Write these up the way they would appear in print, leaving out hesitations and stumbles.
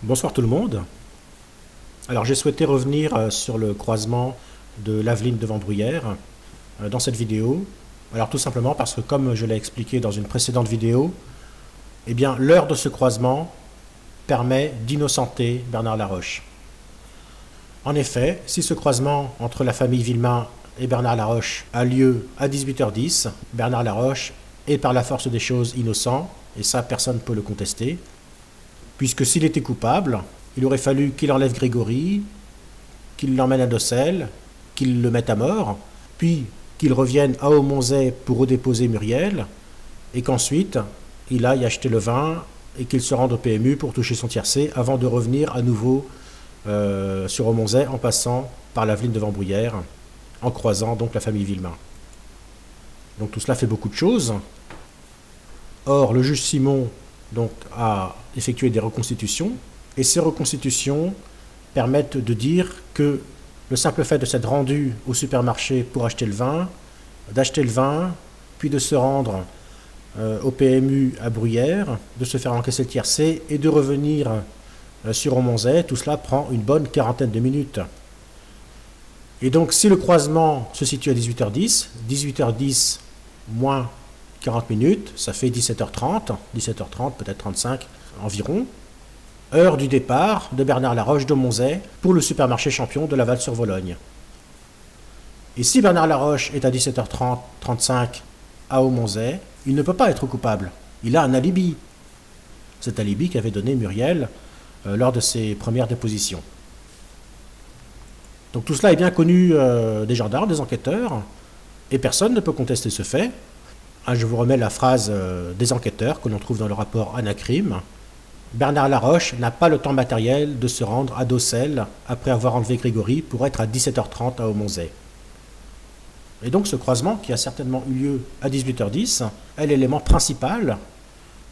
Bonsoir tout le monde. Alors j'ai souhaité revenir sur le croisement de l'Aveline devant Bruyères dans cette vidéo. Alors tout simplement parce que comme je l'ai expliqué dans une précédente vidéo, eh bien l'heure de ce croisement permet d'innocenter Bernard Laroche. En effet, si ce croisement entre la famille Villemain et Bernard Laroche a lieu à 18h10, Bernard Laroche est par la force des choses innocent, et ça personne ne peut le contester, puisque s'il était coupable, il aurait fallu qu'il enlève Grégory, qu'il l'emmène à Docelles, qu'il le mette à mort, puis qu'il revienne à Aumonzey pour redéposer Muriel, et qu'ensuite il aille acheter le vin et qu'il se rende au PMU pour toucher son tiercé avant de revenir à nouveau sur Aumonzey en passant par l'Aveline devant Bruyères, en croisant donc la famille Villemain. Donc tout cela fait beaucoup de choses. Or, le juge Simon donc, a effectué des reconstitutions, et ces reconstitutions permettent de dire que le simple fait de s'être rendu au supermarché pour acheter le vin, d'acheter le vin, puis de se rendre au PMU à Bruyères, de se faire encaisser le tiercé et de revenir sur Aumonzey, tout cela prend une bonne quarantaine de minutes. Et donc si le croisement se situe à 18h10, 18h10 moins 40 minutes, ça fait 17h30, 17h30 peut-être 35 environ, heure du départ de Bernard Laroche d'Aumonzey pour le supermarché Champion de Laval-sur-Vologne. Et si Bernard Laroche est à 17h30, 35 à Aumonzey, il ne peut pas être coupable. Il a un alibi. Cet alibi qu'avait donné Muriel lors de ses premières dépositions. Donc tout cela est bien connu des gendarmes, des enquêteurs, et personne ne peut contester ce fait. Je vous remets la phrase des enquêteurs que l'on trouve dans le rapport Anacrime. Bernard Laroche n'a pas le temps matériel de se rendre à Docelles après avoir enlevé Grégory pour être à 17h30 à Aumonzey. Et donc ce croisement, qui a certainement eu lieu à 18h10, est l'élément principal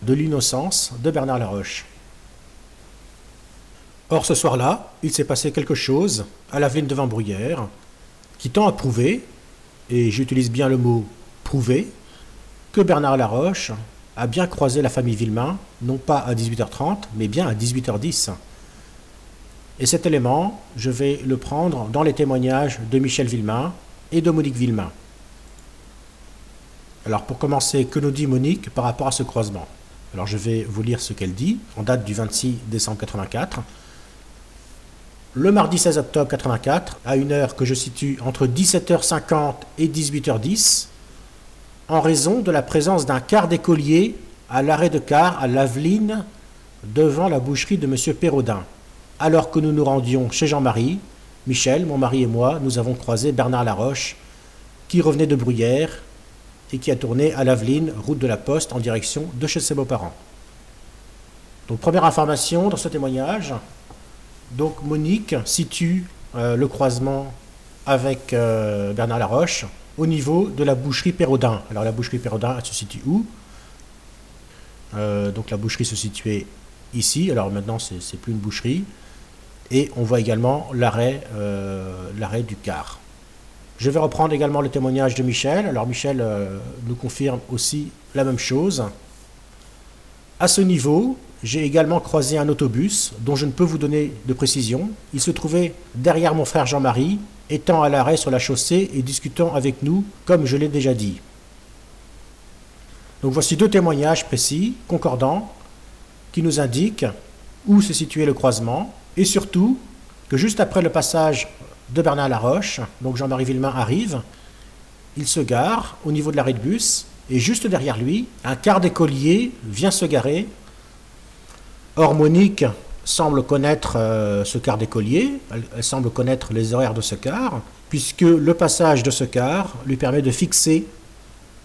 de l'innocence de Bernard Laroche. Or ce soir-là, il s'est passé quelque chose à l'Aveline devant Bruyères qui tend à prouver, et j'utilise bien le mot prouver, que Bernard Laroche a bien croisé la famille Villemain, non pas à 18h30, mais bien à 18h10. Et cet élément, je vais le prendre dans les témoignages de Michel Villemain et de Monique Villemain. Alors pour commencer, que nous dit Monique par rapport à ce croisement? Alors je vais vous lire ce qu'elle dit, en date du 26 décembre 84. Le mardi 16 octobre 84, à une heure que je situe entre 17h50 et 18h10, en raison de la présence d'un quart d'écolier à l'arrêt de car à l'Aveline devant la boucherie de M. Pérodin. Alors que nous nous rendions chez Jean-Marie, Michel, mon mari et moi, nous avons croisé Bernard Laroche, qui revenait de Bruyères et qui a tourné à l'Aveline, route de la Poste, en direction de chez ses beaux-parents. Donc première information dans ce témoignage, donc Monique situe le croisement avec Bernard Laroche au niveau de la boucherie Pérodin. Alors la boucherie Pérodin, elle se situe où? Donc la boucherie se situait ici, alors maintenant c'est plus une boucherie, et on voit également l'arrêt du car. Je vais reprendre également le témoignage de Michel. Alors Michel nous confirme aussi la même chose. À ce niveau, j'ai également croisé un autobus dont je ne peux vous donner de précision. Il se trouvait derrière mon frère Jean-Marie, étant à l'arrêt sur la chaussée et discutant avec nous, comme je l'ai déjà dit. Donc voici deux témoignages précis, concordants, qui nous indiquent où se situait le croisement, et surtout que juste après le passage de Bernard Laroche, donc Jean-Marie Villemain arrive, il se gare au niveau de l'arrêt de bus, et juste derrière lui, un quart d'écolier vient se garer. Or Monique semble connaître ce quart d'écolier, elle semble connaître les horaires de ce quart, puisque le passage de ce quart lui permet de fixer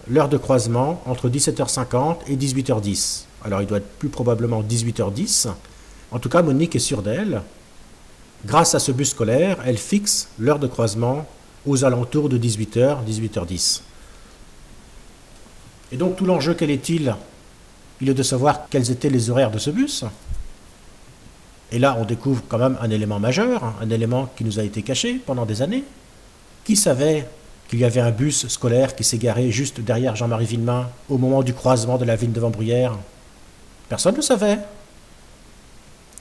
l'heure de croisement entre 17h50 et 18h10. Alors il doit être plus probablement 18h10. En tout cas, Monique est sûre d'elle. Grâce à ce bus scolaire, elle fixe l'heure de croisement aux alentours de 18h, 18h10. Et donc tout l'enjeu, quel est-il? Il est de savoir quels étaient les horaires de ce bus. Et là, on découvre quand même un élément majeur, un élément qui nous a été caché pendant des années. Qui savait qu'il y avait un bus scolaire qui s'est garé juste derrière Jean-Marie Villemain au moment du croisement de l'Aveline devant Bruyères? Personne ne le savait.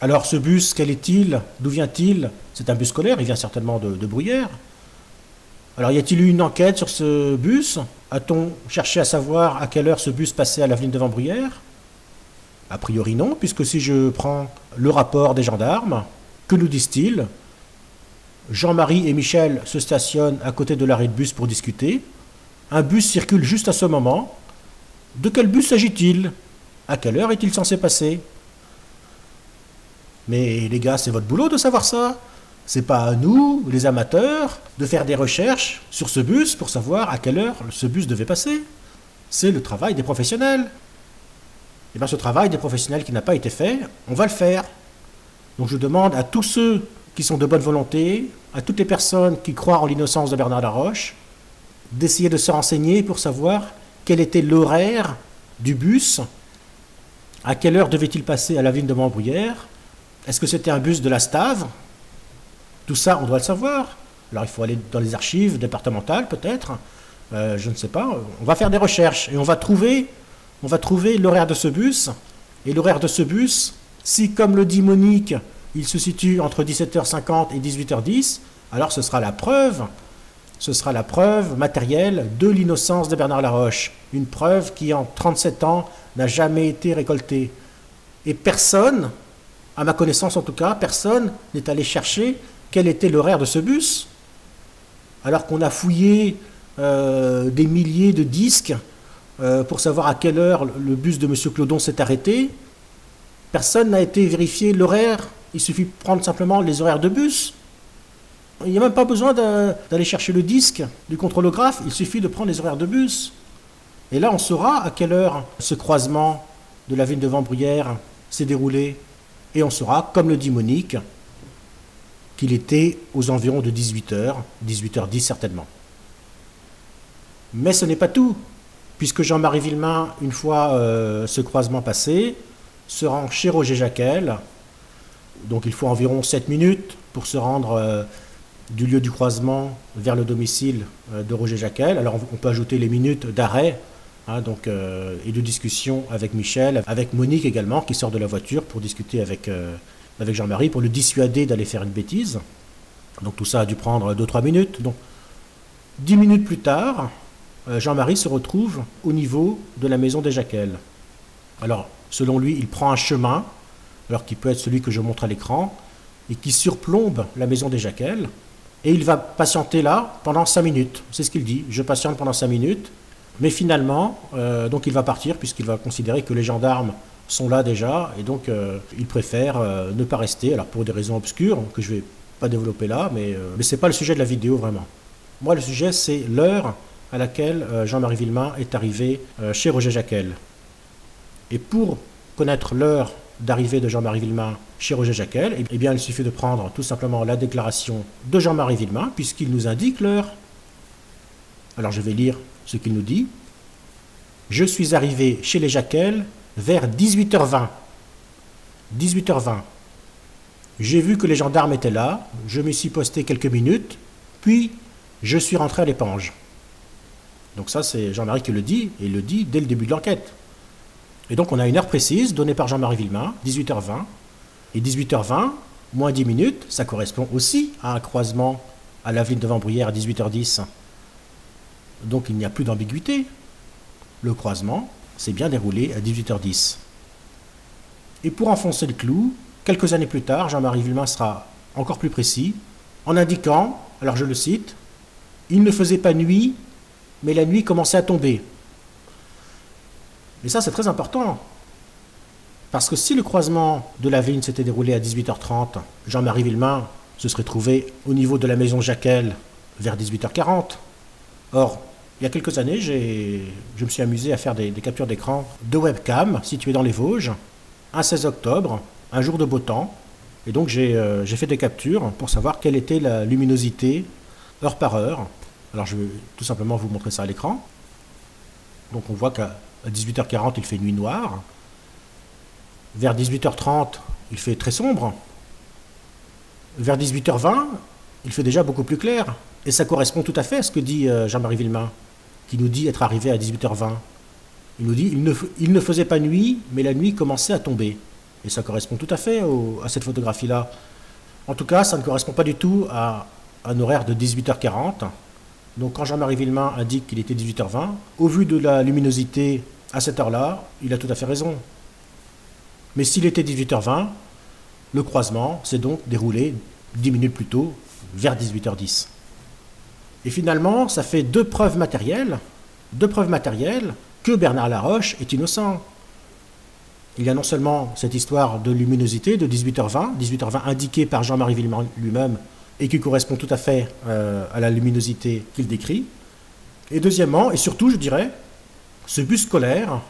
Alors ce bus, quel est-il? D'où vient-il? C'est un bus scolaire, il vient certainement de Bruyères. Alors y a-t-il eu une enquête sur ce bus? A-t-on cherché à savoir à quelle heure ce bus passait à l'avenue devant Bruyères? A priori non, puisque si je prends le rapport des gendarmes, que nous disent-ils? Jean-Marie et Michel se stationnent à côté de l'arrêt de bus pour discuter. Un bus circule juste à ce moment. De quel bus s'agit-il? À quelle heure est-il censé passer? Mais les gars, c'est votre boulot de savoir ça. C'est pas à nous, les amateurs, de faire des recherches sur ce bus pour savoir à quelle heure ce bus devait passer. C'est le travail des professionnels. Et bien ce travail des professionnels qui n'a pas été fait, on va le faire. Donc je demande à tous ceux qui sont de bonne volonté, à toutes les personnes qui croient en l'innocence de Bernard Laroche, d'essayer de se renseigner pour savoir quel était l'horaire du bus, à quelle heure devait-il passer à la ville de Montbruyère, est-ce que c'était un bus de la Stave? Tout ça, on doit le savoir. Alors il faut aller dans les archives départementales peut-être, je ne sais pas, on va faire des recherches et on va trouver l'horaire de ce bus. Et l'horaire de ce bus, si comme le dit Monique, il se situe entre 17h50 et 18h10, alors ce sera la preuve matérielle de l'innocence de Bernard Laroche. Une preuve qui en 37 ans n'a jamais été récoltée. Et personne, à ma connaissance en tout cas, personne n'est allé chercher quel était l'horaire de ce bus. Alors qu'on a fouillé des milliers de disques pour savoir à quelle heure le bus de M. Clodon s'est arrêté, personne n'a été vérifier l'horaire. Il suffit de prendre simplement les horaires de bus. Il n'y a même pas besoin d'aller chercher le disque du contrôlographe, il suffit de prendre les horaires de bus. Et là, on saura à quelle heure ce croisement de la ville de Vambruyères s'est déroulé. Et on saura, comme le dit Monique, qu'il était aux environs de 18h, 18h10 certainement. Mais ce n'est pas tout, puisque Jean-Marie Villemain, une fois ce croisement passé, se rend chez Roger Jacquel. Donc il faut environ 7 minutes pour se rendre du lieu du croisement vers le domicile de Roger Jacquel. Alors on peut ajouter les minutes d'arrêt et de discussion avec Michel, avec Monique également, qui sort de la voiture pour discuter avec Jean-Marie, pour le dissuader d'aller faire une bêtise. Donc tout ça a dû prendre 2-3 minutes. Donc 10 minutes plus tard, Jean-Marie se retrouve au niveau de la maison des Jacquel. Alors selon lui, il prend un chemin, alors qui peut être celui que je montre à l'écran, et qui surplombe la maison des Jacquel, et il va patienter là pendant 5 minutes. C'est ce qu'il dit, je patiente pendant 5 minutes, mais finalement, donc il va partir, puisqu'il va considérer que les gendarmes sont là déjà, et donc il préfère ne pas rester, alors pour des raisons obscures, que je ne vais pas développer là, mais ce n'est pas le sujet de la vidéo vraiment. Moi, le sujet, c'est l'heure à laquelle Jean-Marie Villemain est arrivé chez Roger Jacquel. Et pour connaître l'heure d'arrivée de Jean-Marie Villemain chez Roger Jacquel, eh bien, il suffit de prendre tout simplement la déclaration de Jean-Marie Villemain, puisqu'il nous indique l'heure. Alors, je vais lire ce qu'il nous dit. « Je suis arrivé chez les Jacquel vers 18h20. 18h20. J'ai vu que les gendarmes étaient là, je me suis posté quelques minutes, puis je suis rentré à l'Épange. » Donc ça, c'est Jean-Marie qui le dit, et il le dit dès le début de l'enquête. Et donc on a une heure précise donnée par Jean-Marie Villemain, 18h20. Et 18h20, moins 10 minutes, ça correspond aussi à un croisement à l'avenue de Vambruyères à 18h10. Donc il n'y a plus d'ambiguïté. Le croisement s'est bien déroulé à 18h10. Et pour enfoncer le clou, quelques années plus tard, Jean-Marie Villemain sera encore plus précis, en indiquant, alors je le cite, « Il ne faisait pas nuit, mais la nuit commençait à tomber. » Et ça, c'est très important. Parce que si le croisement de la vigne s'était déroulé à 18h30, Jean-Marie Villemain se serait trouvé au niveau de la maison Jacquel vers 18h40. Or, il y a quelques années, je me suis amusé à faire des captures d'écran de webcam situées dans les Vosges, un 16 octobre, un jour de beau temps. Et donc, j'ai fait des captures pour savoir quelle était la luminosité heure par heure. Alors, je vais tout simplement vous montrer ça à l'écran. Donc, on voit qu'à 18h40, il fait nuit noire. Vers 18h30, il fait très sombre. Vers 18h20, il fait déjà beaucoup plus clair. Et ça correspond tout à fait à ce que dit Jean-Marie Villemain, qui nous dit être arrivé à 18h20. Il nous dit il ne faisait pas nuit, mais la nuit commençait à tomber. Et ça correspond tout à fait à cette photographie-là. En tout cas, ça ne correspond pas du tout à un horaire de 18h40. Donc quand Jean-Marie Villemain indique qu'il était 18h20, au vu de la luminosité à cette heure-là, il a tout à fait raison. Mais s'il était 18h20, le croisement s'est donc déroulé 10 minutes plus tôt, vers 18h10. Et finalement, ça fait deux preuves matérielles que Bernard Laroche est innocent. Il y a non seulement cette histoire de luminosité de 18h20 indiquée par Jean-Marie Villemain lui-même, et qui correspond tout à fait à la luminosité qu'il décrit. Et deuxièmement, et surtout, je dirais, ce bus scolaire,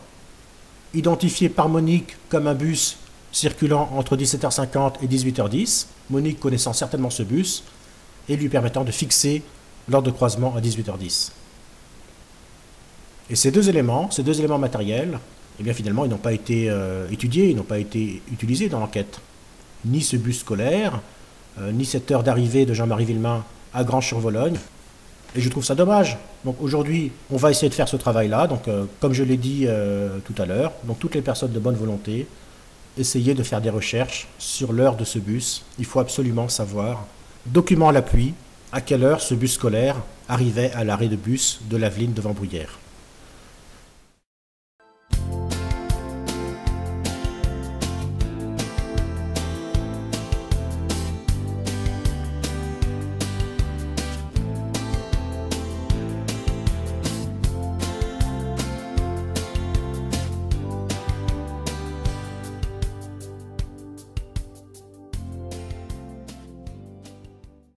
identifié par Monique comme un bus circulant entre 17h50 et 18h10, Monique connaissant certainement ce bus, et lui permettant de fixer l'heure de croisement à 18h10. Et ces deux éléments matériels, eh bien finalement, ils n'ont pas été étudiés, ils n'ont pas été utilisés dans l'enquête. Ni ce bus scolaire, ni cette heure d'arrivée de Jean-Marie Villemain à Granges-sur-Vologne. Et je trouve ça dommage. Donc aujourd'hui, on va essayer de faire ce travail-là. Donc comme je l'ai dit tout à l'heure, donc toutes les personnes de bonne volonté, essayez de faire des recherches sur l'heure de ce bus. Il faut absolument savoir, document à l'appui, à quelle heure ce bus scolaire arrivait à l'arrêt de bus de l'Aveline devant Bruyères.